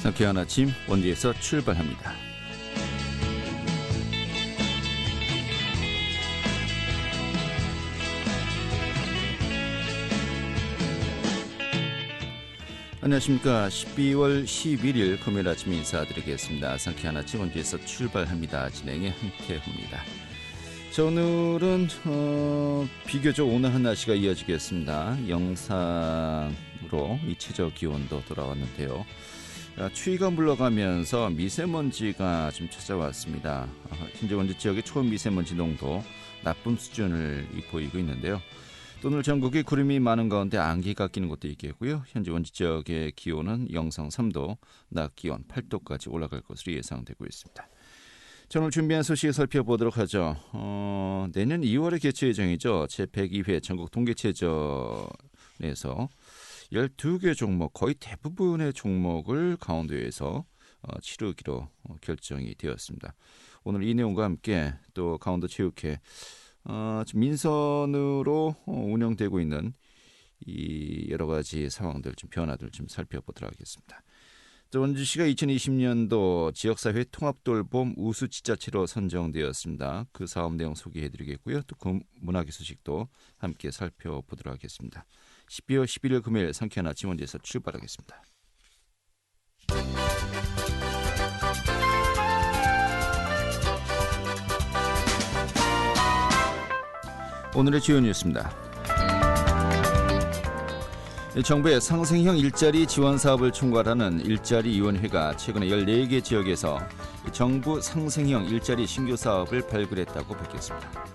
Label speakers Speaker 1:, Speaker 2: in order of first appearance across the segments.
Speaker 1: 상쾌한 아침 원주에서 출발합니다. 안녕하십니까. 12월 11일 금요일 아침 인사드리겠습니다. 상쾌한 아침 원주에서 출발합니다. 진행의 한태호입니다. 자, 오늘은 비교적 온화한 날씨가 이어지겠습니다. 영상으로 이 최저 기온도 돌아왔는데요. 추위가 물러가면서 미세먼지가 좀 찾아왔습니다. 현재 원주 지역의 초미세먼지 농도 나쁨 수준을 보이고 있는데요. 또 오늘 전국이 구름이 많은 가운데 안개가 끼는 곳도 있겠고요. 현재 원주 지역의 기온은 영상 3도, 낮 기온 8도까지 올라갈 것으로 예상되고 있습니다. 자, 오늘 준비한 소식 살펴보도록 하죠. 내년 2월에 개최 예정이죠. 제102회 전국 동계체전에서 12개 종목, 거의 대부분의 종목을 강원도에서 치르기로 결정이 되었습니다. 오늘 이 내용과 함께 또 강원도 체육회 민선으로 운영되고 있는 이 여러 가지 상황들, 좀 변화들 좀 살펴보도록 하겠습니다. 원주시가 2020년도 지역사회 통합돌봄 우수지자체로 선정되었습니다. 그 사업 내용 소개해드리겠고요. 또 그 문화계 소식도 함께 살펴보도록 하겠습니다. 12월 11일 금요일 상쾌한 아침 원주에서 출발하겠습니다. 오늘의 주요 뉴스입니다. 정부의 상생형 일자리 지원 사업을 총괄하는 일자리위원회가 최근에 14개 지역에서 정부 상생형 일자리 신규 사업을 발굴했다고 밝혔습니다.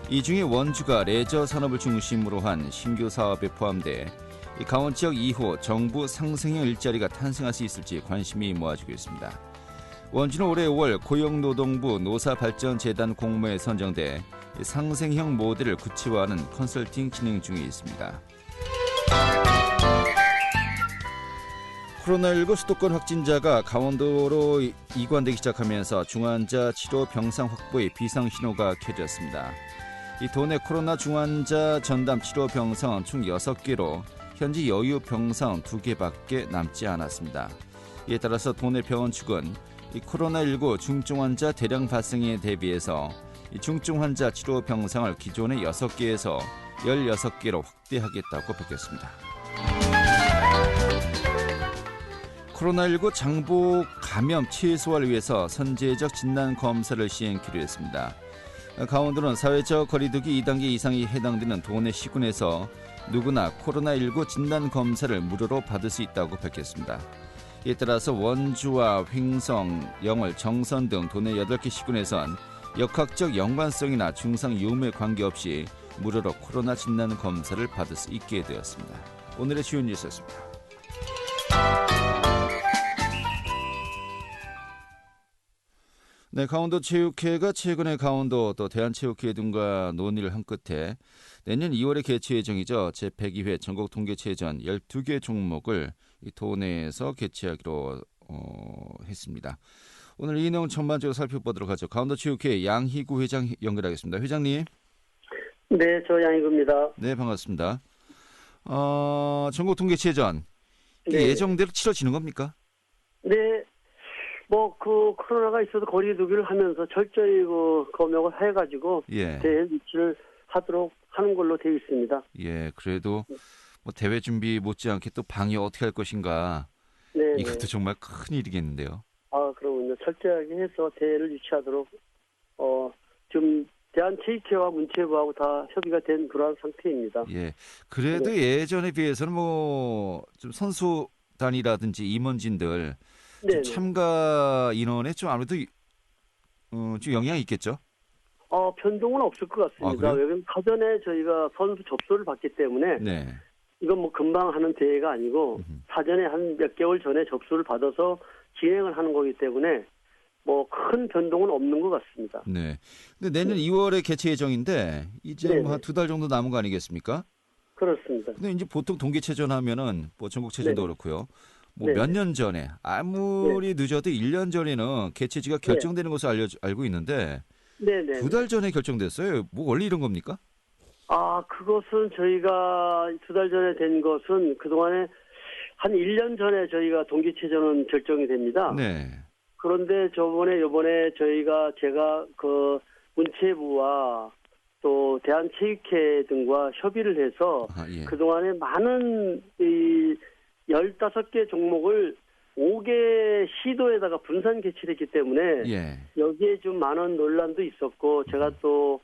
Speaker 1: 이 중에 원주가 레저 산업을 중심으로 한 신규 사업에 포함돼 강원 지역 이후 정부 상생형 일자리가 탄생할 수 있을지 관심이 모아지고 있습니다. 원주는 올해 5월 고용노동부 노사발전재단 공모에 선정돼 상생형 모델을 구체화하는 컨설팅 진행 중에 있습니다. 코로나19 수도권 확진자가 강원도로 이관되기 시작하면서 중환자 치료 병상 확보에 비상신호가 켜졌습니다. 이 도내 코로나 중환자 전담 치료 병상은 총 6개로 현재 여유 병상 2개밖에 남지 않았습니다. 이에 따라서 도내 병원 측은 이 코로나19 중증 환자 대량 발생에 대비해서 이 중증 환자 치료 병상을 기존의 6개에서 16개로 확대하겠다고 밝혔습니다. 코로나19 장복 감염 최소화를 위해서 선제적 진단 검사를 시행키로 했습니다. 강원도는 사회적 거리두기 2단계 이상이 해당되는 도내 시군에서 누구나 코로나19 진단 검사를 무료로 받을 수 있다고 밝혔습니다. 이에 따라서 원주와 횡성, 영월, 정선 등 도내 8개 시군에선 역학적 연관성이나 증상 유무에 관계없이 무료로 코로나 진단 검사를 받을 수 있게 되었습니다. 오늘의 주요 뉴스였습니다. 네, 강원도 체육회가 최근에 강원도 또 대한체육회 등과 논의를 한 끝에 내년 2월에 개최 예정이죠. 제102회 전국 동계체전 12개 종목을 이 도내에서 개최하기로 했습니다. 오늘 이 내용 전반적으로 살펴보도록 하죠. 강원도 체육회 양희구 회장 연결하겠습니다. 회장님.
Speaker 2: 네, 저 양희구입니다.
Speaker 1: 네, 반갑습니다. 전국 동계체전
Speaker 2: 네.
Speaker 1: 예정대로 치러지는 겁니까?
Speaker 2: 네, 코로나가 있어서 거리두기를 하면서 철저히 검역을 해가지고 대회 유치를 하도록 하는 걸로 되어 있습니다.
Speaker 1: 예, 그래도 대회 준비 못지않게 또 방역 어떻게 할 것인가.
Speaker 2: 네,
Speaker 1: 이것도 정말 큰 일이겠는데요.
Speaker 2: 그러군요. 철저하게 해서 대회를 유치하도록 지금 대한체육회와 문체부하고 다 협의가 된 그러한 상태입니다.
Speaker 1: 예, 그래도 예전에 비해서는 좀 선수단이라든지 임원진들 좀 참가 인원에 좀 아무래도 좀 영향이 있겠죠?
Speaker 2: 변동은 없을 것 같습니다. 왜냐하면 사전에 저희가 선수 접수를 받기 때문에 이건 금방 하는 대회가 아니고 사전에 한 몇 개월 전에 접수를 받아서 진행을 하는 거기 때문에 큰 변동은 없는 것 같습니다.
Speaker 1: 네. 근데 내년 2월에 개최 예정인데 이제 한 2달 정도 남은 거 아니겠습니까?
Speaker 2: 그렇습니다.
Speaker 1: 근데 이제 보통 동계체전 하면은 전국체전도 그렇고요. 몇 년 전에 아무리 늦어도 1년 전에는 개최지가 결정되는 것을 알고 있는데 2달 전에 결정됐어요. 원래 이런 겁니까?
Speaker 2: 그것은 저희가 2달 전에 된 것은 그동안에 한 1년 전에 저희가 동계체전은 결정이 됩니다.
Speaker 1: 네.
Speaker 2: 그런데 요번에 제가 그 문체부와 또 대한체육회 등과 협의를 해서
Speaker 1: 예.
Speaker 2: 그동안에 많은 이 15개 종목을 5개 시도에다가 분산 개최했기 때문에
Speaker 1: 예.
Speaker 2: 여기에 좀 많은 논란도 있었고 제가 또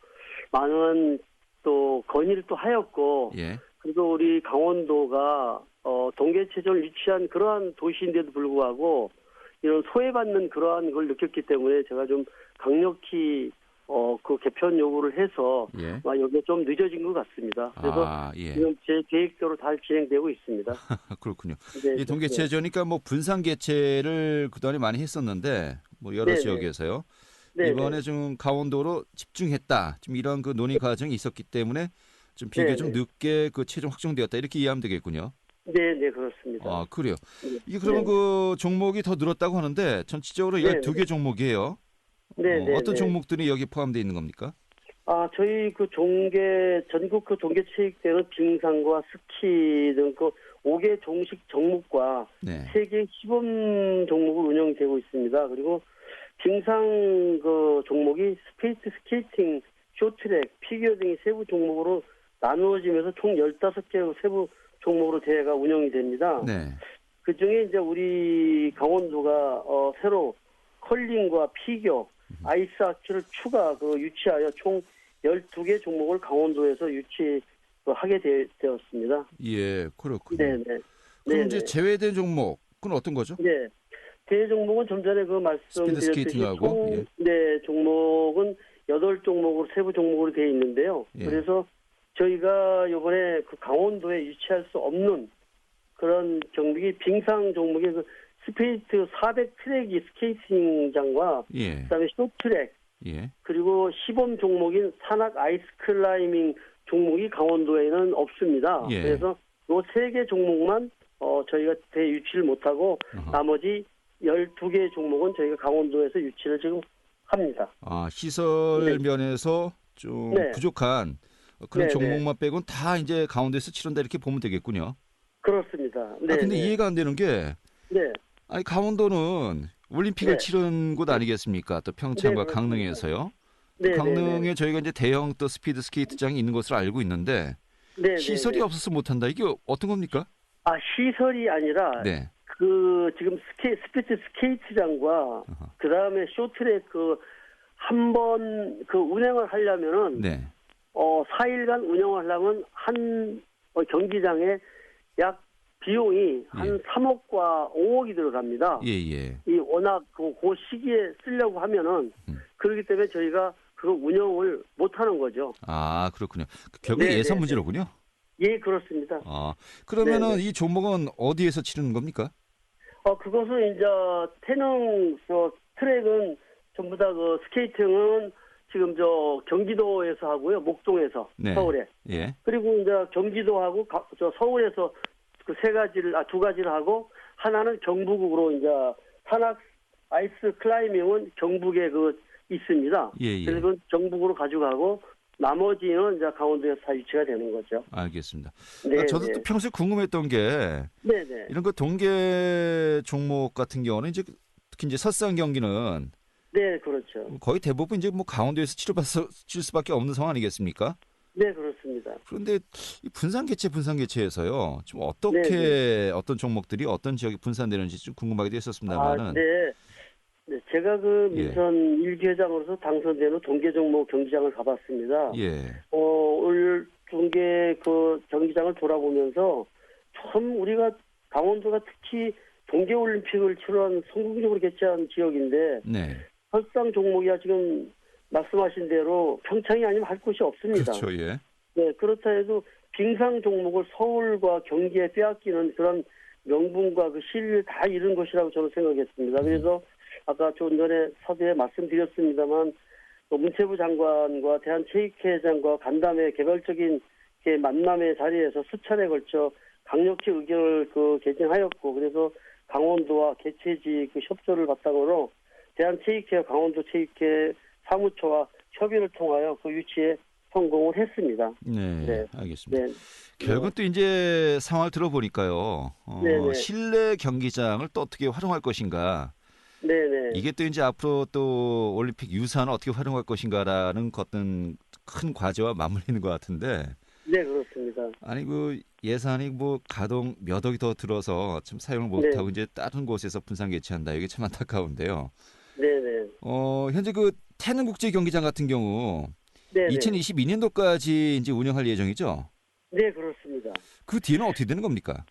Speaker 2: 많은 또 건의를 또 하였고
Speaker 1: 예.
Speaker 2: 그리고 우리 강원도가 동계체전을 유치한 그러한 도시인데도 불구하고 이런 소외받는 그러한 걸 느꼈기 때문에 제가 좀 강력히 그 개편 요구를 해서
Speaker 1: 예.
Speaker 2: 여기에 좀 늦어진 것 같습니다. 그래서
Speaker 1: 예.
Speaker 2: 지금 제 계획대로 잘 진행되고 있습니다.
Speaker 1: 그렇군요.
Speaker 2: 네,
Speaker 1: 이 동계체전이니까 뭐 분산 개최를 그동안에 많이 했었는데 뭐 여러 지역에서요. 이번에 좀 강원도로 집중했다. 좀 이런 그 논의 과정이 있었기 때문에 좀 비교적 늦게 그 최종 확정되었다. 이렇게 이해하면 되겠군요.
Speaker 2: 네, 그렇습니다.
Speaker 1: 그래요. 이게 그러면 그 종목이 더 늘었다고 하는데 전체적으로 12개 종목이에요. 어떤 종목들이 여기 포함되어 있는 겁니까?
Speaker 2: 저희 그 전국 그 동계체육대회는 빙상과 스키 등 그 5개 종식 종목과 3개 시범 종목을 운영되고 있습니다. 그리고 빙상 그 종목이 스케이팅, 쇼트트랙, 피겨 등이 세부 종목으로 나누어지면서 총 15개 세부 종목으로 대회가 운영이 됩니다.
Speaker 1: 네.
Speaker 2: 그 중에 이제 우리 강원도가 새로 컬링과 피겨, 아이스하키를 유치하여 총 12개 종목을 강원도에서 유치하게 되었습니다.
Speaker 1: 예, 그렇군요.
Speaker 2: 네네.
Speaker 1: 그럼 이제 제외된 종목은 어떤 거죠?
Speaker 2: 네. 대회 종목은 좀 전에 그 말씀드렸듯이 종목은 8종목으로 세부 종목으로 되어 있는데요. 그래서 저희가 이번에 그 강원도에 유치할 수 없는 그런 종목이 빙상 종목의 그 스페이트 400 트랙이 스케이팅장과 그다음에 쇼트트랙 그리고 시범 종목인 산악 아이스 클라이밍 종목이 강원도에는 없습니다. 그래서 이 3개 종목만 저희가 대회 유치를 못하고 나머지 12개 종목은 저희가 강원도에서 유치를 지금 합니다.
Speaker 1: 시설 면에서 좀 부족한 그런 종목만 빼고는 다 이제 강원도에서 치른다 이렇게 보면 되겠군요.
Speaker 2: 그렇습니다.
Speaker 1: 근데 이해가 안 되는 게 아니 강원도는 올림픽을 치른 곳 아니겠습니까? 또 평창과 강릉에서요. 강릉에 저희가 이제 대형 또 스피드 스케이트장이 있는 것으로 알고 있는데 시설이 없어서 못한다. 이게 어떤 겁니까?
Speaker 2: 시설이 아니라 그 지금 스피드 스케이트장과 그 다음에 쇼트트랙 한 번 운행을 하려면은 4일간 운영을 하려면 한 경기장에 약 비용이 한 3억과 5억이 들어갑니다. 이 워낙 그 시기에 쓰려고 하면은 그렇기 때문에 저희가 그 운영을 못 하는 거죠.
Speaker 1: 그렇군요. 결국 예산 문제로군요.
Speaker 2: 예, 그렇습니다.
Speaker 1: 그러면은 이 종목은 어디에서 치르는 겁니까?
Speaker 2: 그것은 이제 태릉 트랙은 전부 다 그 스케이팅은 지금 경기도에서 하고요. 목동에서 서울에. 그리고 이제 경기도하고 서울에서 그 두 가지를 하고 하나는 경북으로 이제 산악 아이스 클라이밍은 경북에 있습니다. 그래서 경북으로 가져가고 나머지는 이제 강원도에서 다 유치가 되는 거죠.
Speaker 1: 알겠습니다. 저도 또 평소에 궁금했던 게 이런 그 동계 종목 같은 경우는 이제 특히 이제 설상 경기는
Speaker 2: 그렇죠.
Speaker 1: 거의 대부분 이제 뭐 강원도에서 치를 수밖에 없는 상황 아니겠습니까?
Speaker 2: 네, 그렇습니다.
Speaker 1: 그런데 이 분산 개최에서요, 좀 어떻게 어떤 종목들이 어떤 지역에 분산되는지 좀 궁금하게 했었습니다만은.
Speaker 2: 제가 민선 1기회장으로서 당선된 후 동계 종목 경기장을 가봤습니다. 올 동계 경기장을 돌아보면서 참 우리가 강원도가 특히 동계올림픽을 치러한 성공적으로 개최한 지역인데 설상 종목이야 지금 말씀하신 대로 평창이 아니면 할 곳이 없습니다.
Speaker 1: 그렇죠,
Speaker 2: 그렇다 해도 빙상 종목을 서울과 경기에 빼앗기는 그런 명분과 그 실리를 다 잃은 것이라고 저는 생각했습니다. 그래서 아까 좀 전에 서두에 말씀드렸습니다만 문체부 장관과 대한체육회장과 간담회 개별적인 만남의 자리에서 수차례 걸쳐 강력히 의견을 개진하였고 그래서 강원도와 개최지 협조를 바탕으로 대한체육회 강원도체육회 사무처와 협의를 통하여 유치에 성공을 했습니다.
Speaker 1: 네,
Speaker 2: 네.
Speaker 1: 알겠습니다.
Speaker 2: 네.
Speaker 1: 결국 또 이제 상황을 들어보니까요. 실내 경기장을 또 어떻게 활용할 것인가.
Speaker 2: 네네.
Speaker 1: 이게 또 이제 앞으로 또 올림픽 유산을 어떻게 활용할 것인가라는 어떤 큰 과제와 맞물리는 것 같은데.
Speaker 2: 네, 그렇습니다.
Speaker 1: 아니 그 예산이 뭐 가동 몇 억이 더 들어서 참 사용을 못하고 이제 다른 곳에서 분산 개최한다. 이게 참 안타까운데요.
Speaker 2: 네네.
Speaker 1: 현재 그 태릉 국제 경기장 같은 경우 2022년도까지 이제 운영할 예정이죠?
Speaker 2: 네, 그렇습니다.
Speaker 1: 그 뒤는 어떻게 되는 겁니까?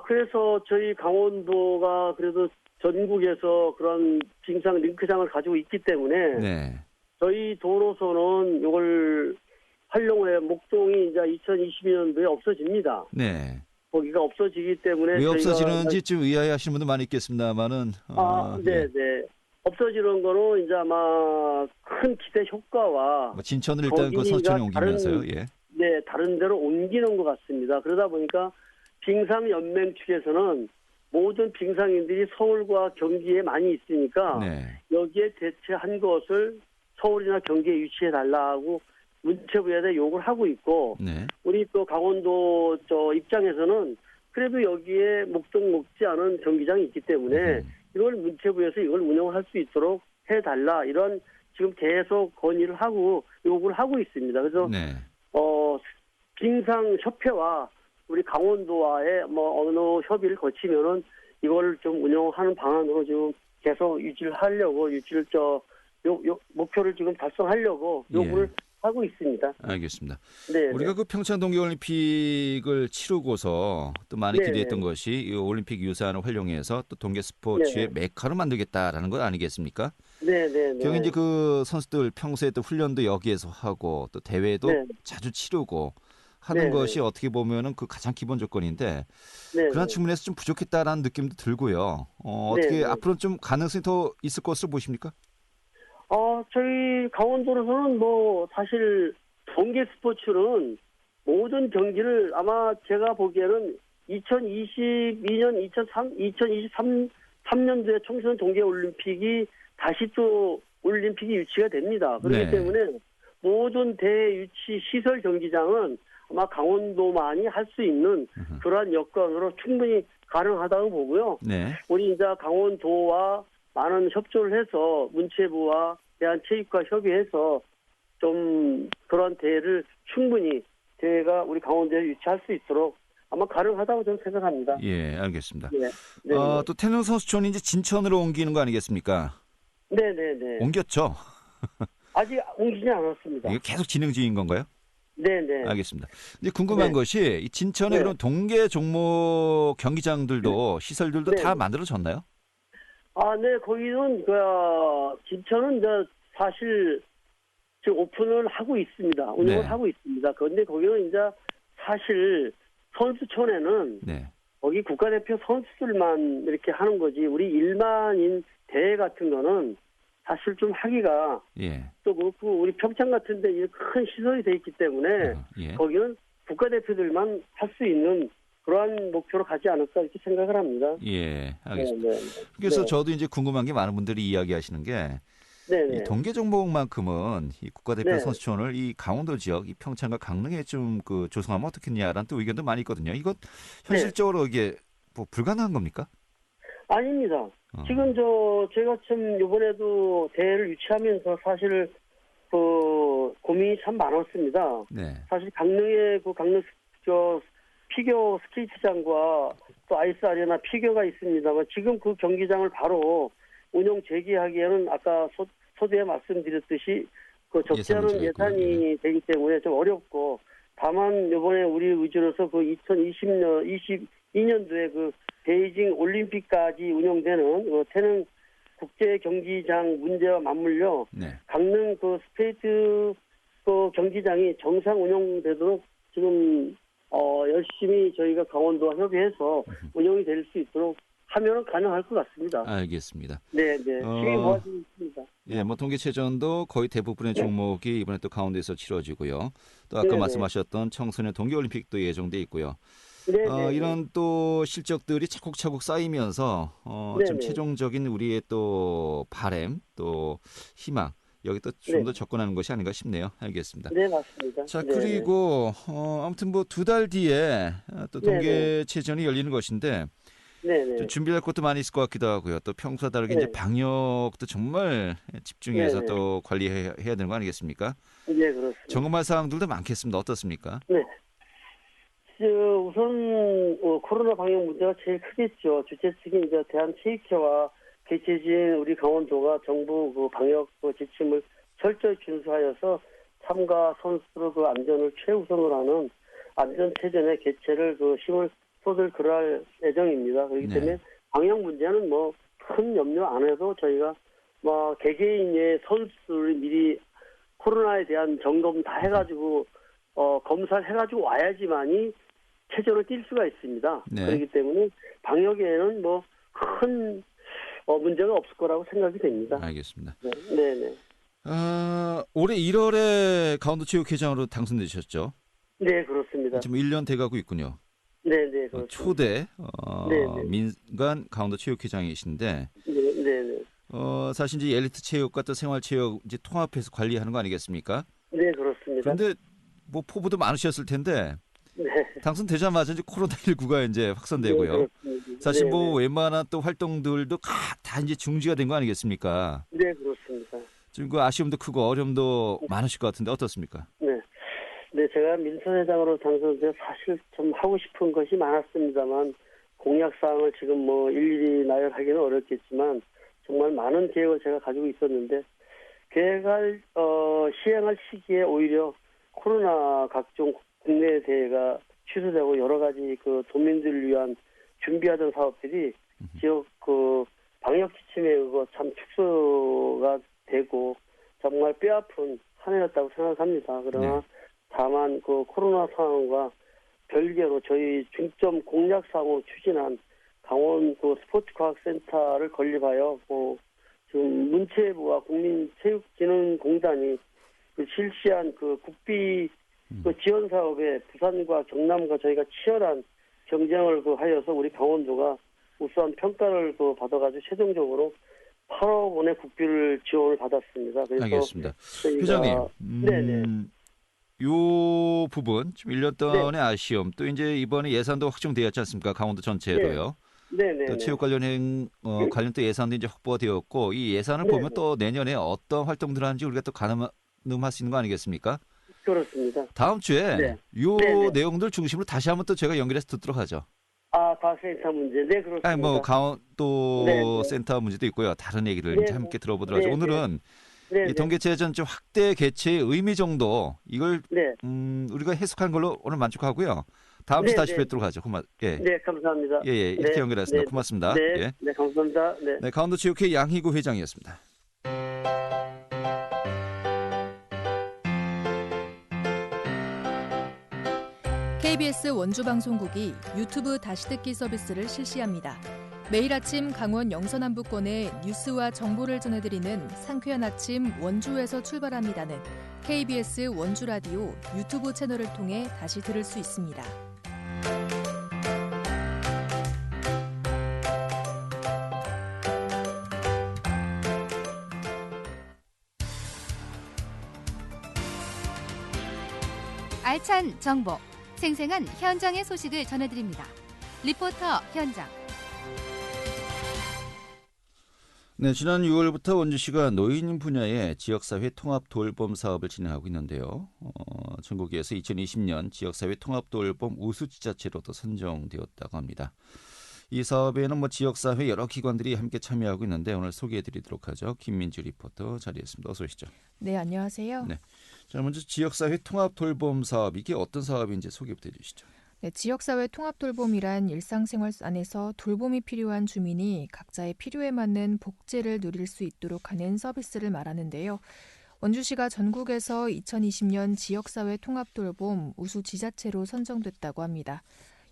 Speaker 2: 그래서 저희 강원도가 그래도 전국에서 그런 빙상 링크장을 가지고 있기 때문에 저희 도로서는 이걸 활용해 목동이 이제 2022년도에 없어집니다.
Speaker 1: 네.
Speaker 2: 거기가 없어지기 때문에
Speaker 1: 왜 없어지는지 좀 의아해하시는 분도 많이 있겠습니다만은.
Speaker 2: 네. 없어지는 거는 이제 아마 큰 기대 효과와
Speaker 1: 진천을 일단 그 선수촌에 옮기면서요.
Speaker 2: 네, 다른 데로 옮기는 것 같습니다. 그러다 보니까 빙상연맹 측에서는 모든 빙상인들이 서울과 경기에 많이 있으니까 여기에 대체한 것을 서울이나 경기에 유치해 달라고 문체부에 요구를 하고 있고 우리 또 강원도 입장에서는 그래도 여기에 목동 못지않은 경기장이 있기 때문에 이걸 문체부에서 이걸 운영할 수 있도록 해달라 이런 지금 계속 건의를 하고 요구를 하고 있습니다. 그래서 빙상협회와 우리 강원도와의 어느 협의를 거치면은 이걸 좀 운영하는 방안으로 지금 계속 유지를 목표를 지금 달성하려고 요구를 하고 있습니다.
Speaker 1: 알겠습니다. 우리가 그 평창 동계올림픽을 치르고서 또 많이 기대했던 것이 이 올림픽 유산을 활용해서 또 동계 스포츠의 메카로 만들겠다라는 것 아니겠습니까? 경히 이제 그 선수들 평소에 또 훈련도 여기에서 하고 또 대회도 자주 치르고 하는 것이 어떻게 보면은 그 가장 기본 조건인데 그런 측면에서 좀 부족했다라는 느낌도 들고요. 어떻게 앞으로 좀 가능성이 더 있을 것으로 보십니까?
Speaker 2: 저희 강원도로서는 사실 동계 스포츠는 모든 경기를 아마 제가 보기에는 2022년, 2023년도에 청소년 동계올림픽이 다시 또 올림픽이 유치가 됩니다. 그렇기 때문에 모든 대유치 시설 경기장은 아마 강원도만이 할 수 있는 그러한 여건으로 충분히 가능하다고 보고요. 우리 이제 강원도와 많은 협조를 해서 문체부와 대한체육과 협의해서 좀 그런 대회를 충분히 대회가 우리 강원도에 유치할 수 있도록 아마 가능하다고 저는 생각합니다.
Speaker 1: 예, 알겠습니다. 또 태릉 선수촌이 이제 진천으로 옮기는 거 아니겠습니까?
Speaker 2: 네네네.
Speaker 1: 옮겼죠?
Speaker 2: 아직 옮기지 않았습니다.
Speaker 1: 이게 계속 진행 중인 건가요?
Speaker 2: 네네.
Speaker 1: 알겠습니다. 이제 궁금한 것이 이 진천에 그런 동계 종목 경기장들도 시설들도 다 만들어졌나요?
Speaker 2: 네, 거기는 진천은 이제 사실 지금 오픈을 하고 있습니다. 운영을 하고 있습니다. 그런데 거기는 이제 사실 선수촌에는 거기 국가대표 선수들만 이렇게 하는 거지 우리 일반인 대회 같은 거는 사실 좀 하기가 또 그렇고 우리 평창 같은 데 큰 시설이 돼 있기 때문에 거기는 국가대표들만 할 수 있는 그러한 목표로 가지 않을까 이렇게 생각을 합니다.
Speaker 1: 예, 알겠습니다. 그래서 저도 이제 궁금한 게 많은 분들이 이야기하시는 게 이 동계 종목만큼은 이 국가대표 선수촌을 이 강원도 지역, 이 평창과 강릉에 좀 그 조성하면 어떻겠냐라는 또 의견도 많이 있거든요. 이것 현실적으로 이게 뭐 불가능한 겁니까?
Speaker 2: 아닙니다. 지금 제가 참 이번에도 대회를 유치하면서 사실 그 고민이 참 많았습니다. 사실 강릉에 강릉 피겨 스케이트장과 또 아이스 아레나 피겨가 있습니다만 지금 그 경기장을 바로 운영 재개하기에는 아까 서두에 말씀드렸듯이 그 적지 않은 예산이 되기 때문에 좀 어렵고 다만 이번에 우리 의지로서 그 2022년도에 그 베이징 올림픽까지 운영되는 태릉 국제 경기장 문제와 맞물려 강릉 그 스케이트 그 경기장이 정상 운영되도록 지금 열심히 저희가 강원도와 협의해서 운영이 될 수 있도록 하면 가능할 것 같습니다.
Speaker 1: 알겠습니다.
Speaker 2: 네. 시행이 모아지고 있습니다.
Speaker 1: 예, 동계체전도 거의 대부분의 종목이 이번에 또 강원도에서 치러지고요. 또 아까 말씀하셨던 청소년 동계올림픽도 예정돼 있고요. 이런 또 실적들이 차곡차곡 쌓이면서 좀 최종적인 우리의 또 바람, 또 희망 여기 또 좀 더 접근하는 것이 아닌가 싶네요. 알겠습니다.
Speaker 2: 네, 맞습니다.
Speaker 1: 자, 그리고 아무튼 뭐 2달 뒤에 또 동계체전이 열리는 것인데 좀 준비할 것도 많이 있을 것 같기도 하고요. 또 평소와 다르게 이제 방역도 정말 집중해서 또 관리해야 되는 거 아니겠습니까?
Speaker 2: 네, 그렇습니다.
Speaker 1: 점검할 사항들도 많겠습니다. 어떻습니까?
Speaker 2: 네. 우선 코로나 방역 문제가 제일 크겠죠. 주최 측인 이제 대한체육회와 개최지인 우리 강원도가 정부 그 방역 지침을 철저히 준수하여서 참가 선수들의 그 안전을 최우선으로 하는 안전체전의 개최를 힘을 쏟을 그럴 예정입니다. 그렇기 때문에 방역 문제는 뭐 큰 염려 안 해도 저희가 뭐 개개인의 선수들이 미리 코로나에 대한 점검 다 해가지고 검사를 해가지고 와야지만이 체전을 뛸 수가 있습니다. 그렇기 때문에 방역에는 뭐 큰 문제가 없을 거라고 생각이 됩니다.
Speaker 1: 알겠습니다.
Speaker 2: 네.
Speaker 1: 올해 1월에 강원도 체육회장으로 당선되셨죠?
Speaker 2: 네, 그렇습니다.
Speaker 1: 지금 1년 돼가고 있군요.
Speaker 2: 네, 그렇습니다.
Speaker 1: 초대 민간 강원도 체육회장이신데,
Speaker 2: 네.
Speaker 1: 사실 이제 엘리트 체육과 또 생활체육 이제 통합해서 관리하는 거 아니겠습니까?
Speaker 2: 네, 그렇습니다.
Speaker 1: 그런데 뭐 포부도 많으셨을 텐데 당선되자마자 이제 코로나19가 이제 확산되고요. 사실 뭐 웬만한 또 활동들도 다 이제 중지가 된 거 아니겠습니까?
Speaker 2: 네, 그렇습니다.
Speaker 1: 지금 그 아쉬움도 크고 어려움도 많으실 것 같은데 어떻습니까?
Speaker 2: 네, 제가 민선회장으로 당선돼 사실 좀 하고 싶은 것이 많았습니다만 공약 사항을 지금 뭐 일일이 나열하기는 어렵겠지만 정말 많은 계획을 제가 가지고 있었는데 계획을 시행할 시기에 오히려 코로나 각종 국내 대회가 취소되고 여러 가지 그 도민들을 위한 준비하던 사업들이 지역 그 방역 지침에 의거 참 축소가 되고 정말 뼈아픈 한 해였다고 생각합니다. 그러나 다만 그 코로나 상황과 별개로 저희 중점 공약 사항으로 추진한 강원 그 스포츠과학센터를 건립하여 지금 문체부와 국민체육진흥공단이 그 실시한 그 국비 그 지원 사업에 부산과 경남과 저희가 치열한 경쟁을 하여서 우리 강원도가 우수한 평가를 받아가지고 최종적으로 8억 원의 국비를 지원을 받았습니다. 그래서
Speaker 1: 알겠습니다. 회장님, 요 부분 좀 1년 동안의 아쉬움 또 이제 이번에 예산도 확정되었지 않습니까? 강원도 전체에도요. 또 체육 관련 또 예산도 이제 확보가 되었고 이 예산을 보면 또 내년에 어떤 활동들을 하는지 우리가 또 가늠할 수 있는 거 아니겠습니까?
Speaker 2: 그렇습니다.
Speaker 1: 다음 주에 요 내용들 중심으로 다시 한번 또 제가 연결해서 듣도록 하죠.
Speaker 2: 과학센터 문제. 네, 그렇습니다.
Speaker 1: 뭐 강원도 센터 문제도 있고요. 다른 얘기를 이제 함께 들어보도록 하죠. 오늘은 이 동계체전 좀 확대 개최의 의미 정도 이걸 우리가 해석한 걸로 오늘 만족하고요. 다음 주 다시 뵙도록 하죠.
Speaker 2: 네, 감사합니다.
Speaker 1: 이렇게 연결했습니다. 고맙습니다.
Speaker 2: 네, 감사합니다.
Speaker 1: 네, 강원도 체육회 양희구 회장이었습니다.
Speaker 3: KBS 원주방송국이 유튜브 다시 듣기 서비스를 실시합니다. 매일 아침 강원 영서남부권의 뉴스와 정보를 전해드리는 상쾌한 아침 원주에서 출발합니다는 KBS 원주라디오 유튜브 채널을 통해 다시 들을 수 있습니다.
Speaker 4: 알찬 정보, 생생한 현장의 소식을 전해드립니다. 리포터 현장.
Speaker 1: 네, 지난 6월부터 원주시가 노인 분야의 지역사회 통합 돌봄 사업을 진행하고 있는데요. 전국에서 2020년 지역사회 통합 돌봄 우수지자체로도 선정되었다고 합니다. 이 사업에는 지역사회 여러 기관들이 함께 참여하고 있는데 오늘 소개해드리도록 하죠. 김민주 리포터 자리했습니다. 어서 오시죠.
Speaker 3: 네, 안녕하세요.
Speaker 1: 네, 자 먼저 지역사회 통합 돌봄 사업 이게 어떤 사업인지 소개부터 해주시죠.
Speaker 3: 네, 지역사회 통합돌봄이란 일상생활 안에서 돌봄이 필요한 주민이 각자의 필요에 맞는 복지를 누릴 수 있도록 하는 서비스를 말하는데요. 원주시가 전국에서 2020년 지역사회 통합돌봄 우수지자체로 선정됐다고 합니다.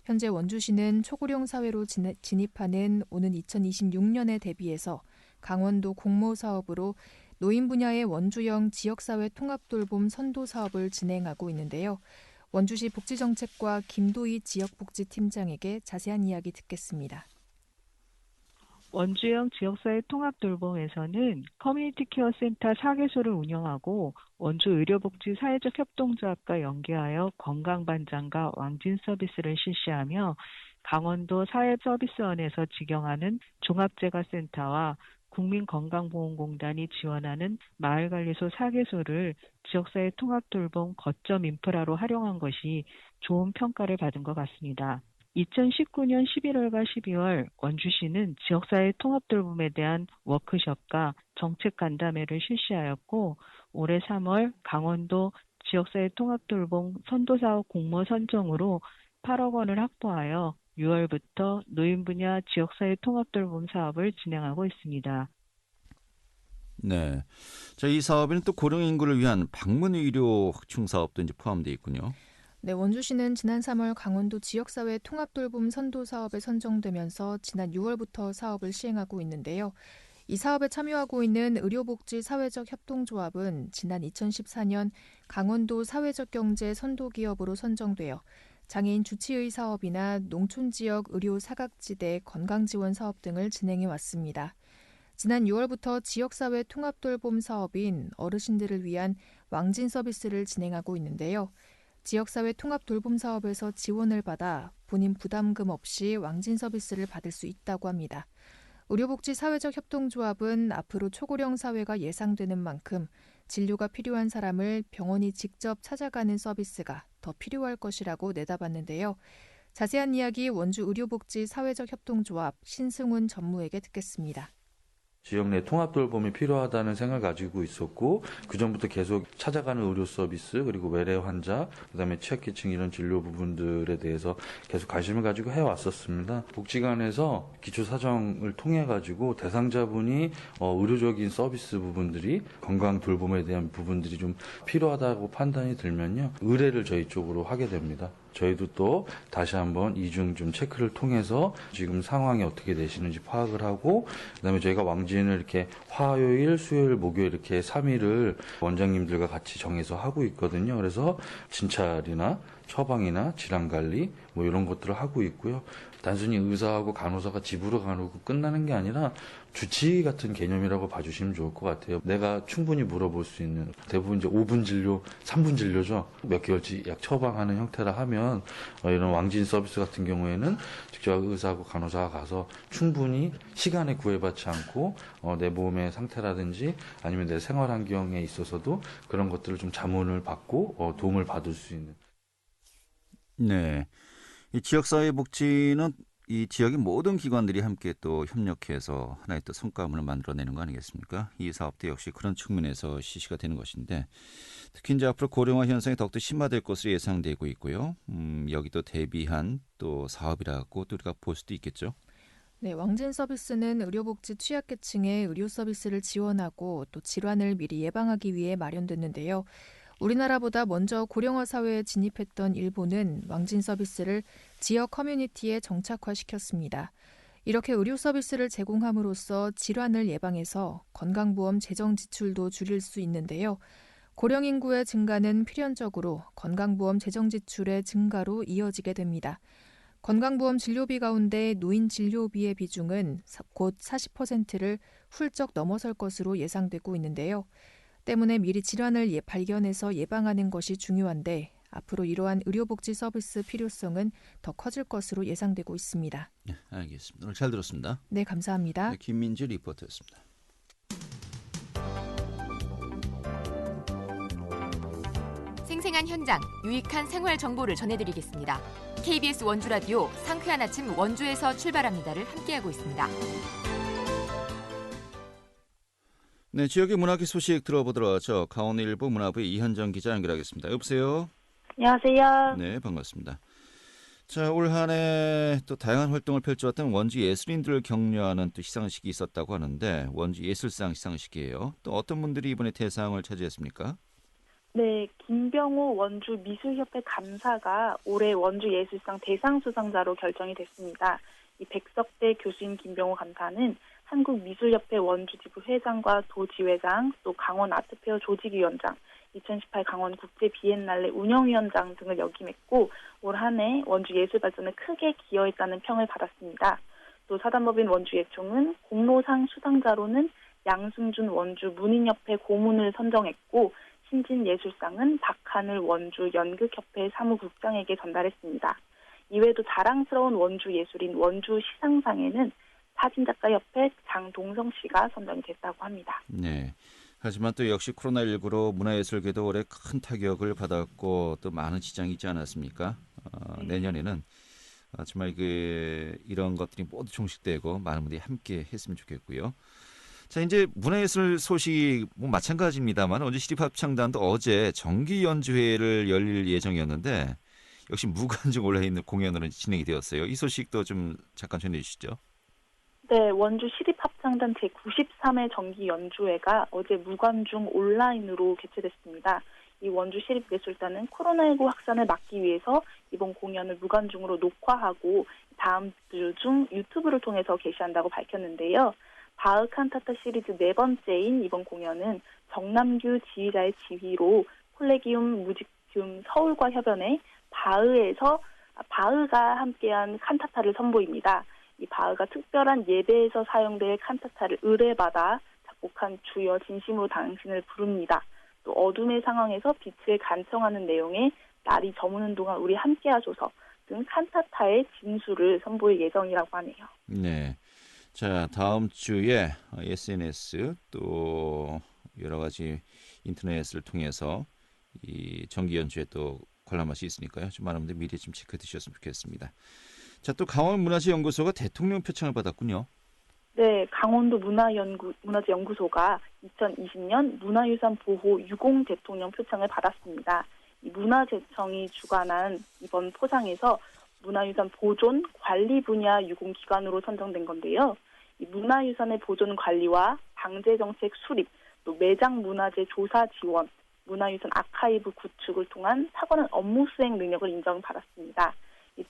Speaker 3: 현재 원주시는 초고령 사회로 진입하는 오는 2026년에 대비해서 강원도 공모사업으로 노인 분야의 원주형 지역사회 통합돌봄 선도사업을 진행하고 있는데요. 원주시 복지정책과 김도희 지역복지팀장에게 자세한 이야기 듣겠습니다.
Speaker 5: 원주형 지역사회 통합돌봄에서는 커뮤니티 케어 센터 4개소를 운영하고 원주 의료복지 사회적 협동조합과 연계하여 건강반장과 왕진 서비스를 실시하며 강원도 사회서비스원에서 직영하는 종합재가센터와 국민건강보험공단이 지원하는 마을관리소 4개소를 지역사회 통합돌봄 거점 인프라로 활용한 것이 좋은 평가를 받은 것 같습니다. 2019년 11월과 12월 원주시는 지역사회 통합돌봄에 대한 워크숍과 정책 간담회를 실시하였고 올해 3월 강원도 지역사회 통합돌봄 선도사업 공모 선정으로 8억 원을 확보하여 6월부터 노인 분야 지역사회 통합돌봄 사업을 진행하고 있습니다.
Speaker 1: 네, 자, 이 사업에는 또 고령 인구를 위한 방문 의료 확충 사업도 이제 포함되어 있군요.
Speaker 3: 네, 원주시는 지난 3월 강원도 지역사회 통합돌봄 선도사업에 선정되면서 지난 6월부터 사업을 시행하고 있는데요. 이 사업에 참여하고 있는 의료복지 사회적 협동조합은 지난 2014년 강원도 사회적 경제 선도기업으로 선정되어 장애인 주치의 사업이나 농촌지역 의료 사각지대 건강지원 사업 등을 진행해 왔습니다. 지난 6월부터 지역사회 통합돌봄 사업인 어르신들을 위한 왕진 서비스를 진행하고 있는데요. 지역사회 통합돌봄 사업에서 지원을 받아 본인 부담금 없이 왕진 서비스를 받을 수 있다고 합니다. 의료복지 사회적 협동조합은 앞으로 초고령 사회가 예상되는 만큼 진료가 필요한 사람을 병원이 직접 찾아가는 서비스가 더 필요할 것이라고 내다봤는데요. 자세한 이야기 원주 의료복지 사회적 협동조합 신승훈 전무에게 듣겠습니다.
Speaker 6: 지역 내 통합 돌봄이 필요하다는 생각을 가지고 있었고 그전부터 계속 찾아가는 의료 서비스 그리고 외래 환자 그다음에 취약계층 이런 진료 부분들에 대해서 계속 관심을 가지고 해왔었습니다. 복지관에서 기초사정을 통해 가지고 대상자분이 의료적인 서비스 부분들이 건강 돌봄에 대한 부분들이 좀 필요하다고 판단이 들면요 의뢰를 저희 쪽으로 하게 됩니다. 저희도 또 다시 한번 이중 좀 체크를 통해서 지금 상황이 어떻게 되시는지 파악을 하고 그다음에 저희가 왕진을 이렇게 화요일, 수요일, 목요일 이렇게 3일을 원장님들과 같이 정해서 하고 있거든요. 그래서 진찰이나 처방이나 질환관리 뭐 이런 것들을 하고 있고요. 단순히 의사하고 간호사가 집으로 가고 끝나는 게 아니라 주치의 같은 개념이라고 봐주시면 좋을 것 같아요. 내가 충분히 물어볼 수 있는 대부분 이제 5분 진료, 3분 진료죠. 몇 개월치 약 처방하는 형태라 하면 이런 왕진 서비스 같은 경우에는 직접 의사하고 간호사가 가서 충분히 시간에 구애받지 않고 내 몸의 상태라든지 아니면 내 생활 환경에 있어서도 그런 것들을 좀 자문을 받고 도움을 받을 수 있는.
Speaker 1: 네, 이 지역사회복지는 이 지역의 모든 기관들이 함께 또 협력해서 하나의 또 성과물을 만들어내는 거 아니겠습니까? 이 사업도 역시 그런 측면에서 실시가 되는 것인데 특히 이제 앞으로 고령화 현상이 더욱더 심화될 것으로 예상되고 있고요. 여기도 대비한 또 사업이라고 또 우리가 볼 수도 있겠죠.
Speaker 3: 네, 왕진 서비스는 의료복지 취약계층의 의료 서비스를 지원하고 또 질환을 미리 예방하기 위해 마련됐는데요. 우리나라보다 먼저 고령화 사회에 진입했던 일본은 왕진 서비스를 지역 커뮤니티에 정착화시켰습니다. 이렇게 의료 서비스를 제공함으로써 질환을 예방해서 건강보험 재정 지출도 줄일 수 있는데요. 고령 인구의 증가는 필연적으로 건강보험 재정 지출의 증가로 이어지게 됩니다. 건강보험 진료비 가운데 노인 진료비의 비중은 곧 40%를 훌쩍 넘어설 것으로 예상되고 있는데요. 때문에 미리 질환을 발견해서 예방하는 것이 중요한데 앞으로 이러한 의료복지 서비스 필요성은 더 커질 것으로 예상되고 있습니다.
Speaker 1: 네, 알겠습니다. 오늘 잘 들었습니다.
Speaker 3: 네, 감사합니다.
Speaker 1: 네, 김민지 리포터였습니다.
Speaker 7: 생생한 현장, 유익한 생활 정보를 전해드리겠습니다. KBS 원주라디오 상쾌한 아침 원주에서 출발합니다를 함께하고 있습니다.
Speaker 1: 네, 지역의 문화계 소식 들어보도록 하죠. 강원일보 문화부의 이현정 기자 연결하겠습니다. 여보세요?
Speaker 8: 안녕하세요.
Speaker 1: 네, 반갑습니다. 자, 올 한 해 또 다양한 활동을 펼쳐왔던 원주 예술인들을 격려하는 또 시상식이 있었다고 하는데 원주 예술상 시상식이에요. 또 어떤 분들이 이번에 대상을 차지했습니까?
Speaker 8: 네, 김병호 원주 미술협회 감사가 올해 원주 예술상 대상 수상자로 결정이 됐습니다. 이 백석대 교수인 김병호 감사는 한국미술협회 원주지부 회장과 도지회장, 또 강원 아트페어 조직위원장, 2018 강원 국제비엔날레 운영위원장 등을 역임했고 올 한 해 원주 예술 발전에 크게 기여했다는 평을 받았습니다. 또 사단법인 원주예총은 공로상 수상자로는 양승준 원주 문인협회 고문을 선정했고 신진예술상은 박하늘 원주 연극협회 사무국장에게 전달했습니다. 이외에도 자랑스러운 원주 예술인 원주 시상상에는 사진작가협회 장동성 씨가 선정이 됐다고 합니다.
Speaker 1: 네. 하지만 또 역시 코로나19로 문화예술계도 올해 큰 타격을 받았고 또 많은 지장이 있지 않았습니까?
Speaker 8: 네.
Speaker 1: 내년에는 정말 이런 것들이 모두 종식되고 많은 분들이 함께 했으면 좋겠고요. 자, 이제 문화예술 소식이 마찬가지입니다만 원주시립합창단도 어제 정기 연주회를 열릴 예정이었는데 역시 무관중 온라인 공연으로 진행이 되었어요. 이 소식도 좀 잠깐 전해주시죠.
Speaker 8: 네, 원주 시립합창단 제93회 정기 연주회가 어제 무관중 온라인으로 개최됐습니다. 이 원주 시립예술단은 코로나19 확산을 막기 위해서 이번 공연을 무관중으로 녹화하고 다음 주 중 유튜브를 통해서 게시한다고 밝혔는데요. 바흐 칸타타 시리즈 4번째인 이번 공연은 정남규 지휘자의 지휘로 콜레기움 무직지움 서울과 협연해 바흐가 함께한 칸타타를 선보입니다. 이 바흐가 특별한 예배에서 사용될 칸타타를 의뢰받아 작곡한 주여 진심으로 당신을 부릅니다. 또 어둠의 상황에서 빛을 간청하는 내용의 날이 저무는 동안 우리 함께하소서 등 칸타타의 진수를 선보일 예정이라고 하네요.
Speaker 1: 네. 자, 다음 주에 SNS 또 여러 가지 인터넷을 통해서 이 정기 연주에 또 관람할 수 있으니까요. 좀 많은 분들 미리 좀 체크해 두셨으면 좋겠습니다. 자, 또 강원문화재연구소가 대통령 표창을 받았군요.
Speaker 8: 네, 강원도 문화재연구소가 2020년 문화유산 보호 유공 대통령 표창을 받았습니다. 이 문화재청이 주관한 이번 포상에서 문화유산 보존 관리 분야 유공기관으로 선정된 건데요. 이 문화유산의 보존 관리와 방제 정책 수립, 또 매장 문화재 조사 지원, 문화유산 아카이브 구축을 통한 탁월한 업무 수행 능력을 인정받았습니다.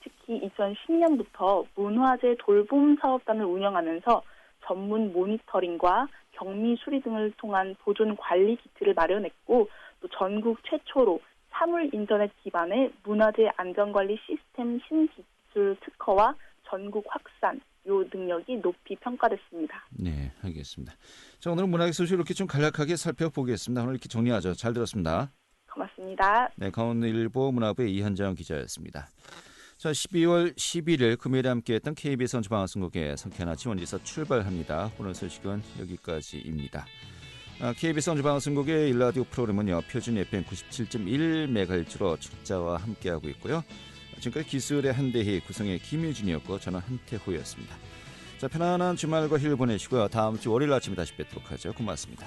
Speaker 8: 특히 2010년부터 문화재 돌봄 사업단을 운영하면서 전문 모니터링과 경미 수리 등을 통한 보존 관리 기틀을 마련했고 또 전국 최초로 사물 인터넷 기반의 문화재 안전관리 시스템 신기술 특허와 전국 확산 요 능력이 높이 평가됐습니다.
Speaker 1: 네, 알겠습니다. 자, 오늘은 문화계 소식 이렇게 좀 간략하게 살펴보겠습니다. 오늘 이렇게 정리하죠. 잘 들었습니다.
Speaker 8: 고맙습니다.
Speaker 1: 네, 강원일보 문화부의 이현정 기자였습니다. 자, 12월 11일 금요일에 함께했던 KBS 원주방송국의 상쾌한 아침 원주에서 출발합니다. 오늘 소식은 여기까지입니다. KBS 원주방송국의 일라디오 프로그램은요, 표준 FM 97.1MHz로 출자와 함께하고 있고요. 지금까지 기술의 한대희, 구성의 김유진이었고 저는 한태호였습니다. 자, 편안한 주말과 휴일 보내시고요. 다음 주 월요일 아침에 다시 뵙도록 하죠. 고맙습니다.